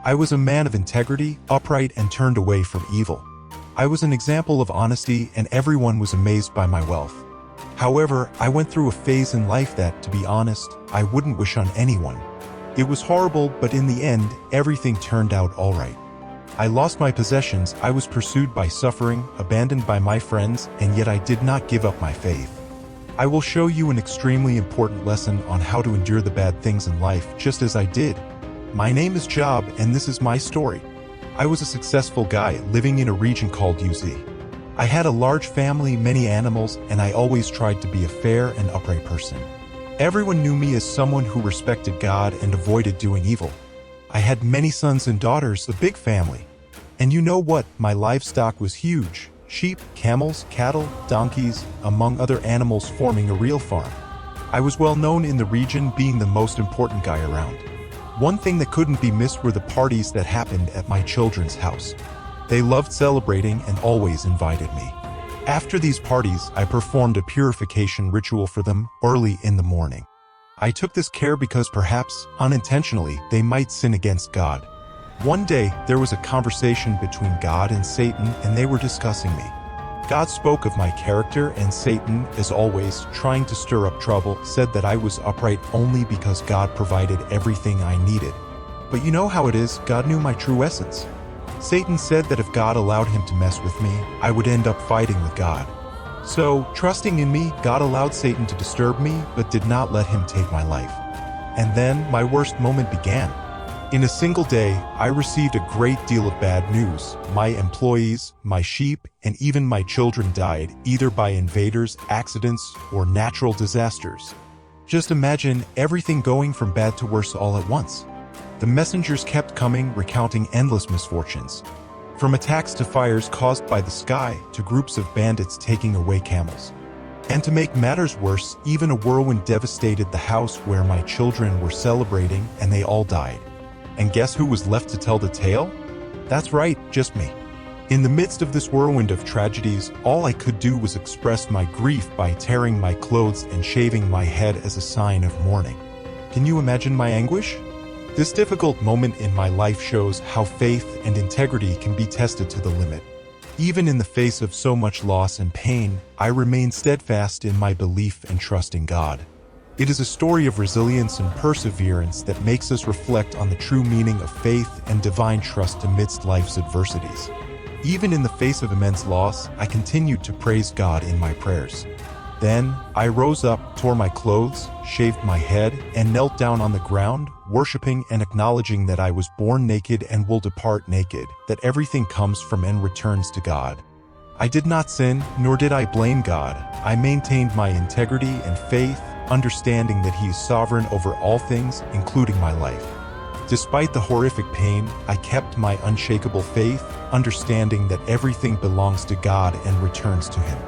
I was a man of integrity, upright, and turned away from evil. I was an example of honesty, and everyone was amazed by my wealth. However, I went through a phase in life that, to be honest, I wouldn't wish on anyone. It was horrible, but in the end, everything turned out all right. I lost my possessions, I was pursued by suffering, abandoned by my friends, and yet I did not give up my faith. I will show you an extremely important lesson on how to endure the bad things in life, just as I did. My name is Job, and this is my story. I was a successful guy living in a region called UZ. I had a large family, many animals, and I always tried to be a fair and upright person. Everyone knew me as someone who respected God and avoided doing evil. I had many sons and daughters, a big family. And you know what? My livestock was huge. Sheep, camels, cattle, donkeys, among other animals forming a real farm. I was well known in the region, being the most important guy around. One thing that couldn't be missed were the parties that happened at my children's house. They loved celebrating and always invited me. After these parties, I performed a purification ritual for them early in the morning. I took this care because perhaps, unintentionally, they might sin against God. One day, there was a conversation between God and Satan, and they were discussing me. God spoke of my character, and Satan, as always, trying to stir up trouble, said that I was upright only because God provided everything I needed. But you know how it is, God knew my true essence. Satan said that if God allowed him to mess with me, I would end up fighting with God. So, trusting in me, God allowed Satan to disturb me, but did not let him take my life. And then, my worst moment began. In a single day, I received a great deal of bad news. My employees, my sheep, and even my children died, either by invaders, accidents, or natural disasters. Just imagine everything going from bad to worse all at once. The messengers kept coming, recounting endless misfortunes. From attacks to fires caused by the sky, to groups of bandits taking away camels. And to make matters worse, even a whirlwind devastated the house where my children were celebrating, and they all died. And guess who was left to tell the tale? That's right, just me. In the midst of this whirlwind of tragedies, all I could do was express my grief by tearing my clothes and shaving my head as a sign of mourning. Can you imagine my anguish? This difficult moment in my life shows how faith and integrity can be tested to the limit. Even in the face of so much loss and pain, I remain steadfast in my belief and trust in God. It is a story of resilience and perseverance that makes us reflect on the true meaning of faith and divine trust amidst life's adversities. Even in the face of immense loss, I continued to praise God in my prayers. Then, I rose up, tore my clothes, shaved my head, and knelt down on the ground, worshiping and acknowledging that I was born naked and will depart naked, that everything comes from and returns to God. I did not sin, nor did I blame God. I maintained my integrity and faith, understanding that He is sovereign over all things, including my life. Despite the horrific pain, I kept my unshakable faith, understanding that everything belongs to God and returns to Him.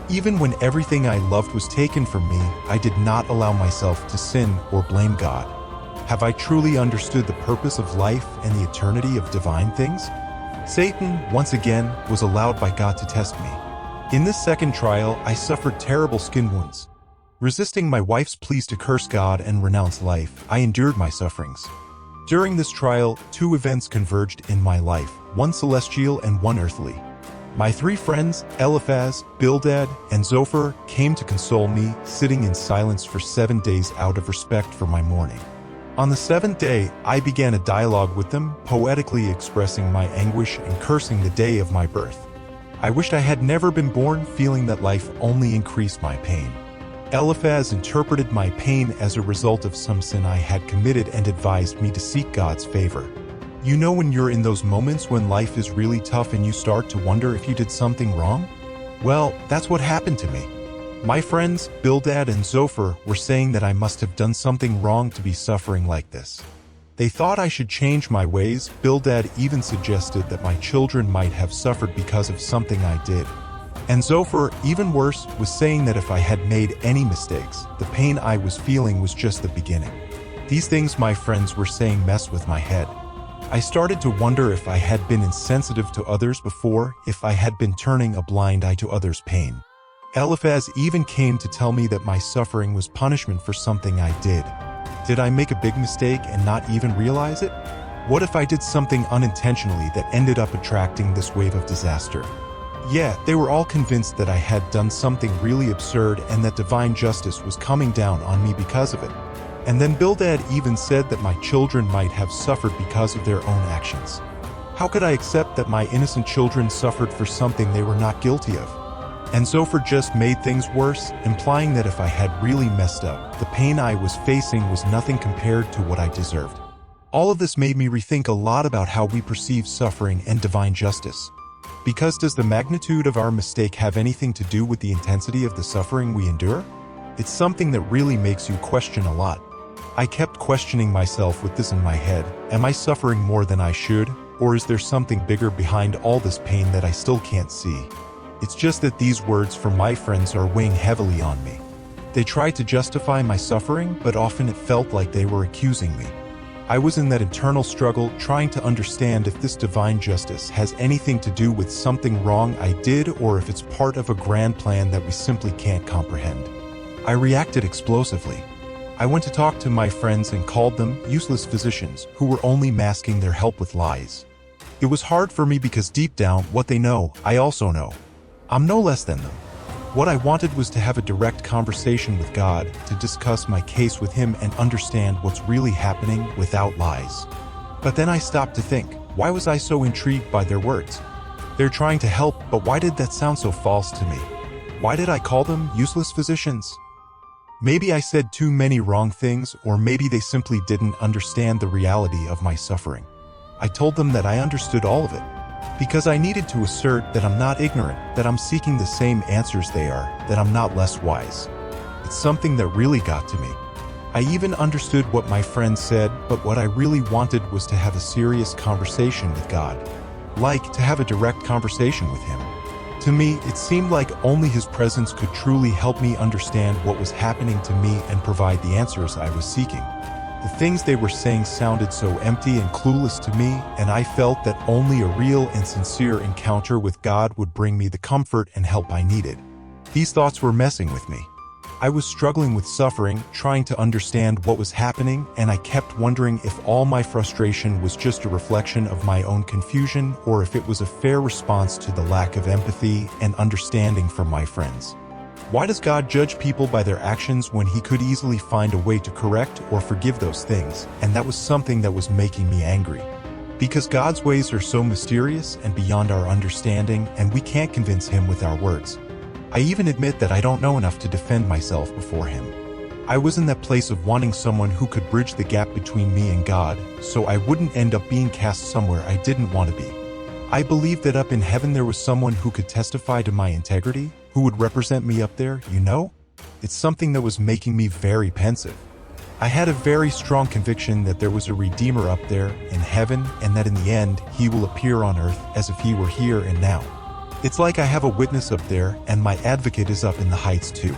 Even when everything I loved was taken from me, I did not allow myself to sin or blame God. Have I truly understood the purpose of life and the eternity of divine things? Satan, once again, was allowed by God to test me. In this second trial, I suffered terrible skin wounds. Resisting my wife's pleas to curse God and renounce life, I endured my sufferings. During this trial, two events converged in my life, one celestial and one earthly. My three friends, Eliphaz, Bildad, and Zophar, came to console me, sitting in silence for 7 days out of respect for my mourning. On the seventh day, I began a dialogue with them, poetically expressing my anguish and cursing the day of my birth. I wished I had never been born, feeling that life only increased my pain. Eliphaz interpreted my pain as a result of some sin I had committed and advised me to seek God's favor. You know when you're in those moments when life is really tough and you start to wonder if you did something wrong? Well, that's what happened to me. My friends, Bildad and Zophar, were saying that I must have done something wrong to be suffering like this. They thought I should change my ways. Bildad even suggested that my children might have suffered because of something I did. And Zophar, even worse, was saying that if I had made any mistakes, the pain I was feeling was just the beginning. These things my friends were saying messed with my head. I started to wonder if I had been insensitive to others before, if I had been turning a blind eye to others' pain. Eliphaz even came to tell me that my suffering was punishment for something I did. Did I make a big mistake and not even realize it? What if I did something unintentionally that ended up attracting this wave of disaster? Yeah, they were all convinced that I had done something really absurd and that divine justice was coming down on me because of it. And then Bildad even said that my children might have suffered because of their own actions. How could I accept that my innocent children suffered for something they were not guilty of? And Zophar just made things worse, implying that if I had really messed up, the pain I was facing was nothing compared to what I deserved. All of this made me rethink a lot about how we perceive suffering and divine justice. Because does the magnitude of our mistake have anything to do with the intensity of the suffering we endure? It's something that really makes you question a lot. I kept questioning myself with this in my head. Am I suffering more than I should? Or is there something bigger behind all this pain that I still can't see? It's just that these words from my friends are weighing heavily on me. They tried to justify my suffering, but often it felt like they were accusing me. I was in that internal struggle, trying to understand if this divine justice has anything to do with something wrong I did or if it's part of a grand plan that we simply can't comprehend. I reacted explosively. I went to talk to my friends and called them useless physicians who were only masking their help with lies. It was hard for me because deep down, what they know, I also know. I'm no less than them. What I wanted was to have a direct conversation with God, to discuss my case with Him and understand what's really happening without lies. But then I stopped to think, why was I so intrigued by their words? They're trying to help, but why did that sound so false to me? Why did I call them useless physicians? Maybe I said too many wrong things, or maybe they simply didn't understand the reality of my suffering. I told them that I understood all of it. Because I needed to assert that I'm not ignorant, that I'm seeking the same answers they are, that I'm not less wise. It's something that really got to me. I even understood what my friends said, but what I really wanted was to have a serious conversation with God. Like, to have a direct conversation with Him. To me, it seemed like only His presence could truly help me understand what was happening to me and provide the answers I was seeking. The things they were saying sounded so empty and clueless to me, and I felt that only a real and sincere encounter with God would bring me the comfort and help I needed. These thoughts were messing with me. I was struggling with suffering, trying to understand what was happening, and I kept wondering if all my frustration was just a reflection of my own confusion or if it was a fair response to the lack of empathy and understanding from my friends. Why does God judge people by their actions when He could easily find a way to correct or forgive those things? And that was something that was making me angry. Because God's ways are so mysterious and beyond our understanding, and we can't convince Him with our words. I even admit that I don't know enough to defend myself before Him. I was in that place of wanting someone who could bridge the gap between me and God, so I wouldn't end up being cast somewhere I didn't want to be. I believed that up in heaven there was someone who could testify to my integrity, who would represent me up there, you know? It's something that was making me very pensive. I had a very strong conviction that there was a Redeemer up there in heaven, and that in the end, He will appear on earth as if He were here and now. It's like I have a witness up there, and my advocate is up in the heights too.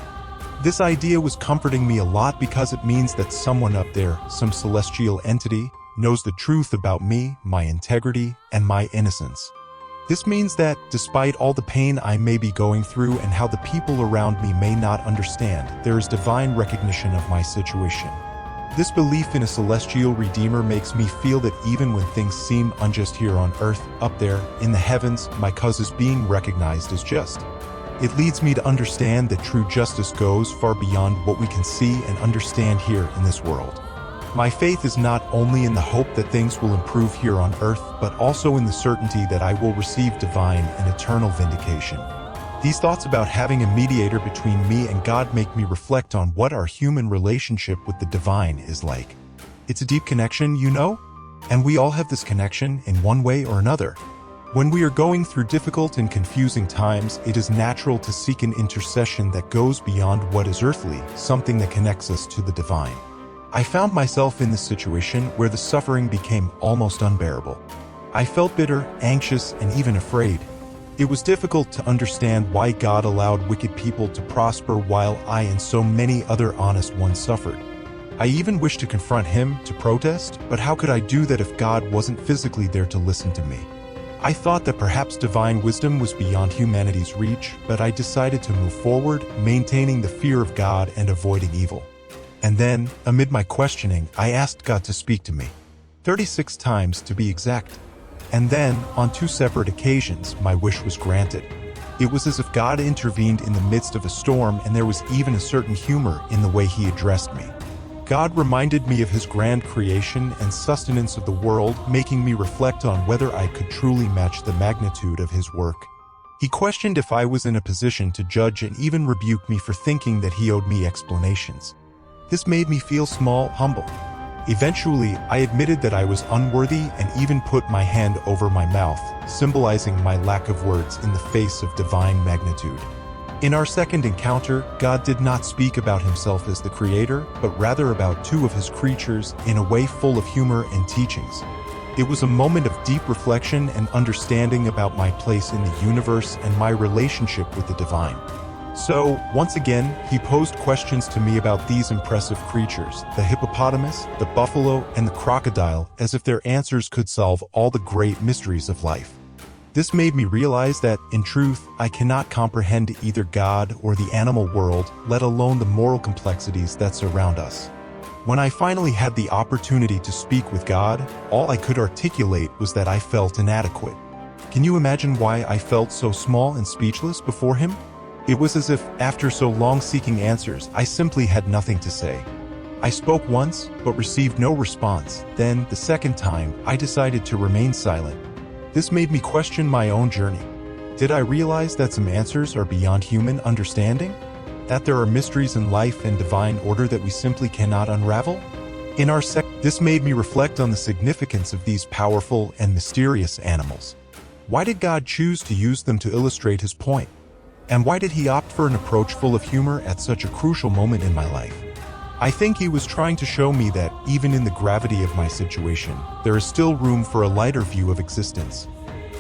This idea was comforting me a lot because it means that someone up there, some celestial entity, knows the truth about me, my integrity, and my innocence. This means that, despite all the pain I may be going through and how the people around me may not understand, there is divine recognition of my situation. This belief in a celestial Redeemer makes me feel that even when things seem unjust here on earth, up there, in the heavens, my cause is being recognized as just. It leads me to understand that true justice goes far beyond what we can see and understand here in this world. My faith is not only in the hope that things will improve here on earth, but also in the certainty that I will receive divine and eternal vindication. These thoughts about having a mediator between me and God make me reflect on what our human relationship with the divine is like. It's a deep connection, you know? And we all have this connection in one way or another. When we are going through difficult and confusing times, it is natural to seek an intercession that goes beyond what is earthly, something that connects us to the divine. I found myself in this situation where the suffering became almost unbearable. I felt bitter, anxious, and even afraid. It was difficult to understand why God allowed wicked people to prosper while I and so many other honest ones suffered. I even wished to confront Him, to protest, but how could I do that if God wasn't physically there to listen to me? I thought that perhaps divine wisdom was beyond humanity's reach, but I decided to move forward, maintaining the fear of God and avoiding evil. And then, amid my questioning, I asked God to speak to me. 36 times to be exact. And then, on 2 separate occasions, my wish was granted. It was as if God intervened in the midst of a storm, and there was even a certain humor in the way he addressed me. God reminded me of his grand creation and sustenance of the world, making me reflect on whether I could truly match the magnitude of his work. He questioned if I was in a position to judge and even rebuked me for thinking that he owed me explanations. This made me feel small, humble. Eventually, I admitted that I was unworthy and even put my hand over my mouth, symbolizing my lack of words in the face of divine magnitude. In our second encounter, God did not speak about himself as the creator, but rather about 2 of his creatures in a way full of humor and teachings. It was a moment of deep reflection and understanding about my place in the universe and my relationship with the divine. So, once again, he posed questions to me about these impressive creatures, the hippopotamus, the buffalo, and the crocodile, as if their answers could solve all the great mysteries of life. This made me realize that, in truth, I cannot comprehend either God or the animal world, let alone the moral complexities that surround us. When I finally had the opportunity to speak with God, all I could articulate was that I felt inadequate. Can you imagine why I felt so small and speechless before him? It was as if, after so long seeking answers, I simply had nothing to say. I spoke once, but received no response. Then, the second time, I decided to remain silent. This made me question my own journey. Did I realize that some answers are beyond human understanding? That there are mysteries in life and divine order that we simply cannot unravel? This made me reflect on the significance of these powerful and mysterious animals. Why did God choose to use them to illustrate his point? And why did he opt for an approach full of humor at such a crucial moment in my life? I think he was trying to show me that, even in the gravity of my situation, there is still room for a lighter view of existence.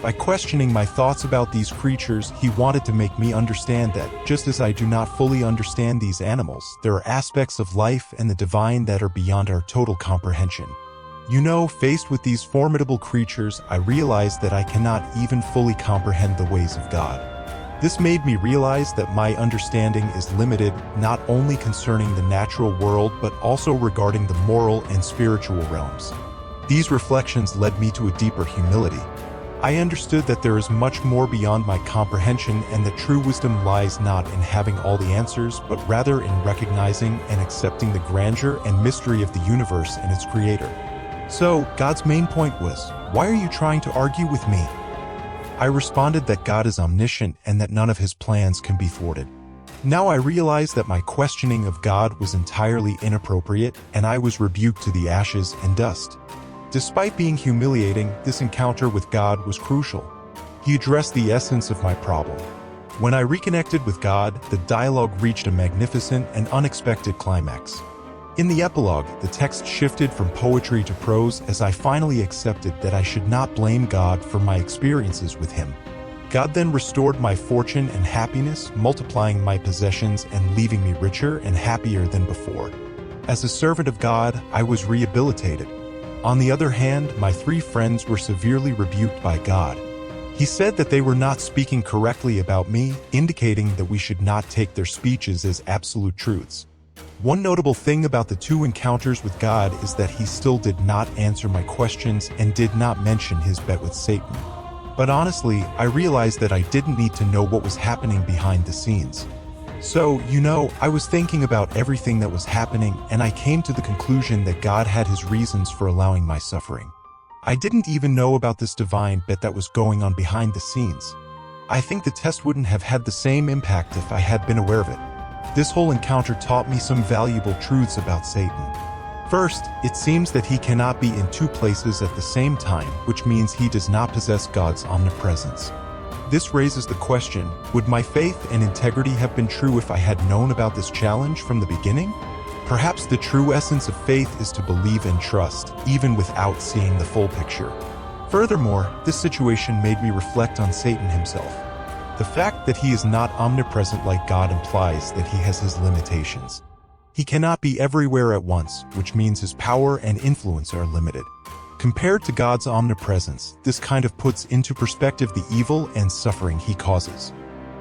By questioning my thoughts about these creatures, he wanted to make me understand that, just as I do not fully understand these animals, there are aspects of life and the divine that are beyond our total comprehension. You know, faced with these formidable creatures, I realized that I cannot even fully comprehend the ways of God. This made me realize that my understanding is limited, not only concerning the natural world but also regarding the moral and spiritual realms. These reflections led me to a deeper humility. I understood that there is much more beyond my comprehension and that true wisdom lies not in having all the answers but rather in recognizing and accepting the grandeur and mystery of the universe and its creator. So, God's main point was, why are you trying to argue with me? I responded that God is omniscient and that none of his plans can be thwarted. Now I realized that my questioning of God was entirely inappropriate, and I was rebuked to the ashes and dust. Despite being humiliating, this encounter with God was crucial. He addressed the essence of my problem. When I reconnected with God, the dialogue reached a magnificent and unexpected climax. In the epilogue, the text shifted from poetry to prose as I finally accepted that I should not blame God for my experiences with him. God then restored my fortune and happiness, multiplying my possessions and leaving me richer and happier than before. As a servant of God, I was rehabilitated. On the other hand, my 3 friends were severely rebuked by God. He said that they were not speaking correctly about me, indicating that we should not take their speeches as absolute truths. One notable thing about the 2 encounters with God is that he still did not answer my questions and did not mention his bet with Satan. But honestly, I realized that I didn't need to know what was happening behind the scenes. So, I was thinking about everything that was happening, and I came to the conclusion that God had his reasons for allowing my suffering. I didn't even know about this divine bet that was going on behind the scenes. I think the test wouldn't have had the same impact if I had been aware of it. This whole encounter taught me some valuable truths about Satan. First, it seems that he cannot be in 2 places at the same time, which means he does not possess God's omnipresence. This raises the question, would my faith and integrity have been true if I had known about this challenge from the beginning? Perhaps the true essence of faith is to believe and trust, even without seeing the full picture. Furthermore, this situation made me reflect on Satan himself. The fact that he is not omnipresent like God implies that he has his limitations. He cannot be everywhere at once, which means his power and influence are limited. Compared to God's omnipresence, this kind of puts into perspective the evil and suffering he causes.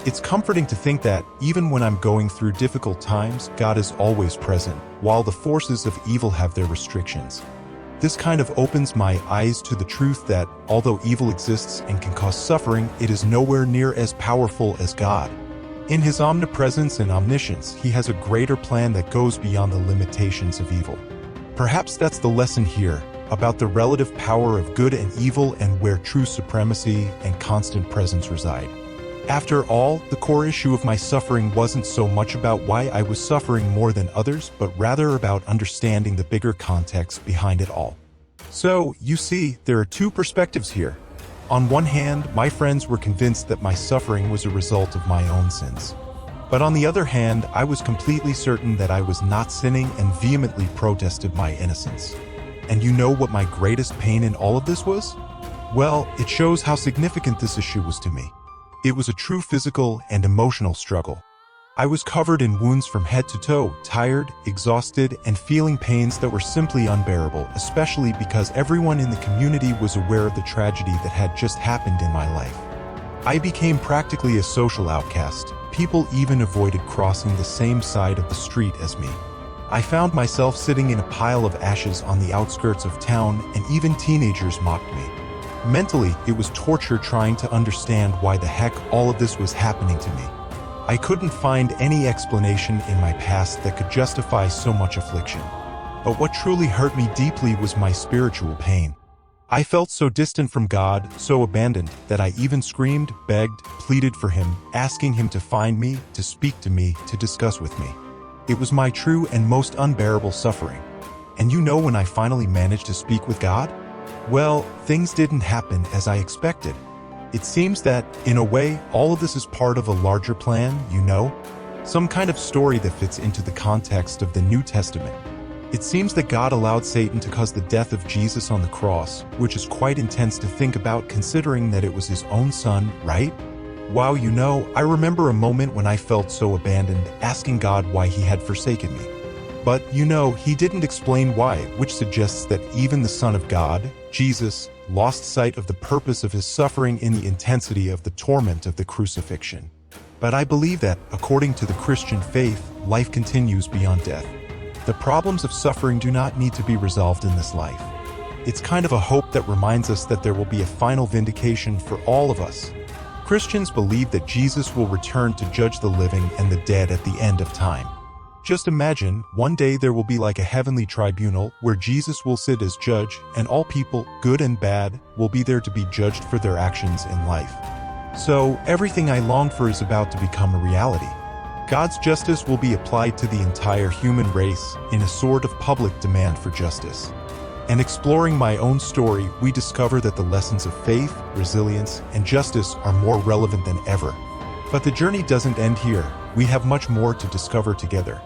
It's comforting to think that, even when I'm going through difficult times, God is always present, while the forces of evil have their restrictions. This kind of opens my eyes to the truth that, although evil exists and can cause suffering, it is nowhere near as powerful as God. In his omnipresence and omniscience, he has a greater plan that goes beyond the limitations of evil. Perhaps that's the lesson here, about the relative power of good and evil and where true supremacy and constant presence reside. After all, the core issue of my suffering wasn't so much about why I was suffering more than others, but rather about understanding the bigger context behind it all. So, you see, there are two perspectives here. On one hand, my friends were convinced that my suffering was a result of my own sins. But on the other hand, I was completely certain that I was not sinning and vehemently protested my innocence. And you know what my greatest pain in all of this was? Well, it shows how significant this issue was to me. It was a true physical and emotional struggle. I was covered in wounds from head to toe, tired, exhausted, and feeling pains that were simply unbearable, especially because everyone in the community was aware of the tragedy that had just happened in my life. I became practically a social outcast. People even avoided crossing the same side of the street as me. I found myself sitting in a pile of ashes on the outskirts of town, and even teenagers mocked me. Mentally, it was torture trying to understand why the heck all of this was happening to me. I couldn't find any explanation in my past that could justify so much affliction. But what truly hurt me deeply was my spiritual pain. I felt so distant from God, so abandoned, that I even screamed, begged, pleaded for him, asking him to find me, to speak to me, to discuss with me. It was my true and most unbearable suffering. And you know when I finally managed to speak with God? Well, things didn't happen as I expected. It seems that, in a way, all of this is part of a larger plan, you know? Some kind of story that fits into the context of the New Testament. It seems that God allowed Satan to cause the death of Jesus on the cross, which is quite intense to think about considering that it was his own son, right? Wow, you know, I remember a moment when I felt so abandoned, asking God why he had forsaken me. But, you know, he didn't explain why, which suggests that even the Son of God, Jesus, lost sight of the purpose of his suffering in the intensity of the torment of the crucifixion. But I believe that, according to the Christian faith, life continues beyond death. The problems of suffering do not need to be resolved in this life. It's kind of a hope that reminds us that there will be a final vindication for all of us. Christians believe that Jesus will return to judge the living and the dead at the end of time. Just imagine, one day there will be like a heavenly tribunal where Jesus will sit as judge, and all people, good and bad, will be there to be judged for their actions in life. So, everything I long for is about to become a reality. God's justice will be applied to the entire human race in a sort of public demand for justice. And exploring my own story, we discover that the lessons of faith, resilience, and justice are more relevant than ever. But the journey doesn't end here. We have much more to discover together.